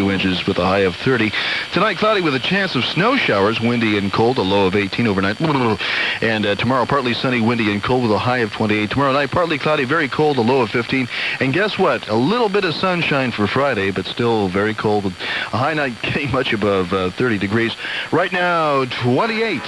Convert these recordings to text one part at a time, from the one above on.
2 inches with a high of 30. Tonight, cloudy with a chance of snow showers, windy and cold, a low of 18 overnight. And tomorrow, partly sunny, windy and cold with a high of 28. Tomorrow night, partly cloudy, very cold, a low of 15. And guess what? A little bit of sunshine for Friday, but still very cold with a high night getting much above 30 degrees. Right now, 28.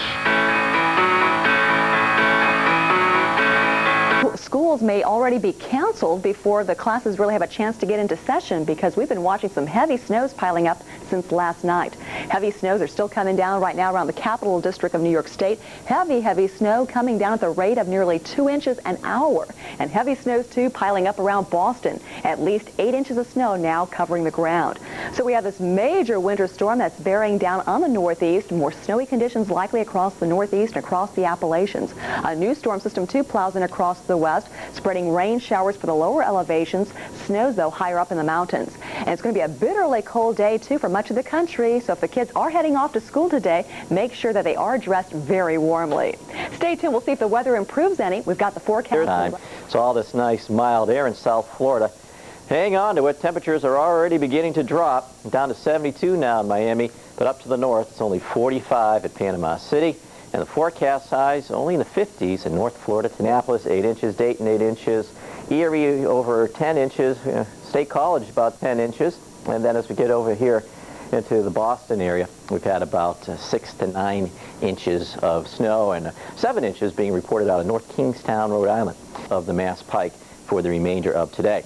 Schools may already be canceled before the classes really have a chance to get into session because we've been watching some heavy snows piling up since last night. Heavy snows are still coming down right now around the Capital District of New York State. Heavy snow coming down at the rate of nearly 2 inches an hour. And heavy snows, too, piling up around Boston. At least 8 inches of snow now covering the ground. So we have this major winter storm that's bearing down on the Northeast. More snowy conditions likely across the Northeast and across the Appalachians. A new storm system, too, plows in across the west, spreading rain showers for the lower elevations. Snows, though, higher up in the mountains. And it's going to be a bitterly cold day, too, for much of the country. So if the kids are heading off to school today, make sure that they are dressed very warmly. Stay tuned. We'll see if the weather improves any. We've got the forecast. So all this nice mild air in South Florida. Hang on to it. Temperatures are already beginning to drop. Down to 72 now in Miami, but up to the north, it's only 45 at Panama City. And the forecast highs only in the 50s in North Florida, Annapolis 8 inches, Dayton 8 inches, Erie over 10 inches, State College about 10 inches. And then as we get over here into the Boston area, we've had about 6 to 9 inches of snow and 7 inches being reported out of North Kingstown, Rhode Island, of the Mass Pike for the remainder of today.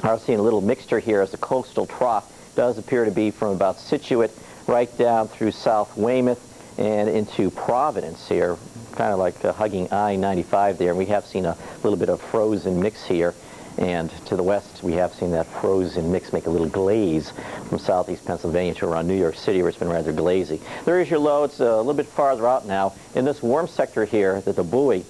I'm seeing a little mixture here as the coastal trough does appear to be from about Scituate right down through South Weymouth and into Providence here, kind of like hugging I-95 there. And we have seen a little bit of frozen mix here. And to the west, we have seen that frozen mix make a little glaze from southeast Pennsylvania to around New York City, where it's been rather glazy. There is your low. It's a little bit farther out now. In this warm sector here, the buoy,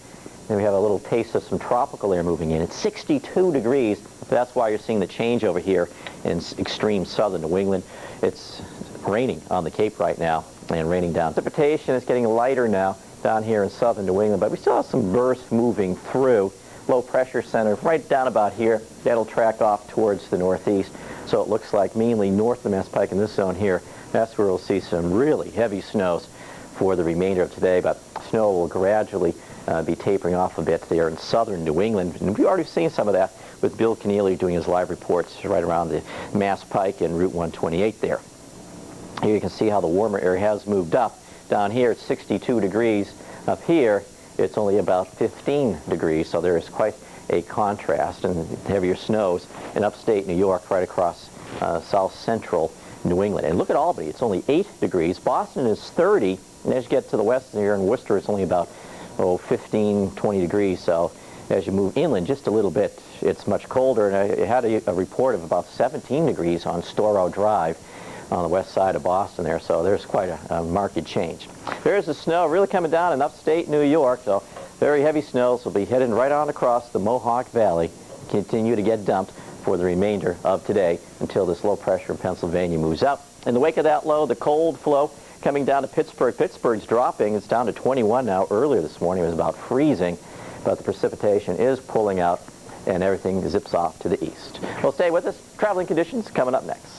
and we have a little taste of some tropical air moving in. It's 62 degrees. That's why you're seeing the change over here in extreme southern New England. It's raining on the Cape right now and raining down. Precipitation is getting lighter now down here in southern New England, but we still have some bursts moving through. Low pressure center right down about here. That'll track off towards the northeast. So it looks like mainly north of the Mass Pike in this zone here. That's where we'll see some really heavy snows for the remainder of today, but snow will gradually be tapering off a bit there in southern New England. And we've already seen some of that with Bill Keneally doing his live reports right around the Mass Pike and Route 128 there. Here you can see how the warmer air has moved up. Down here it's 62 degrees. Up here it's only about 15 degrees, so there is quite a contrast and heavier snows in upstate New York right across south central New England. And look at Albany, it's only 8 degrees. Boston is 30, and as you get to the west here in Worcester, it's only about 15, 20 degrees. So as you move inland just a little bit, it's much colder. And I had a report of about 17 degrees on Storrow Drive on the west side of Boston there, so there's quite a marked change. There's the snow really coming down in upstate New York, so very heavy snows will be heading right on across the Mohawk Valley, continue to get dumped for the remainder of today until this low pressure in Pennsylvania moves up. In the wake of that low, the cold flow coming down to Pittsburgh. Pittsburgh's dropping. It's down to 21 now. Earlier this morning it was about freezing, but the precipitation is pulling out and everything zips off to the east. Well, stay with us. Traveling conditions coming up next.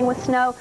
With snow.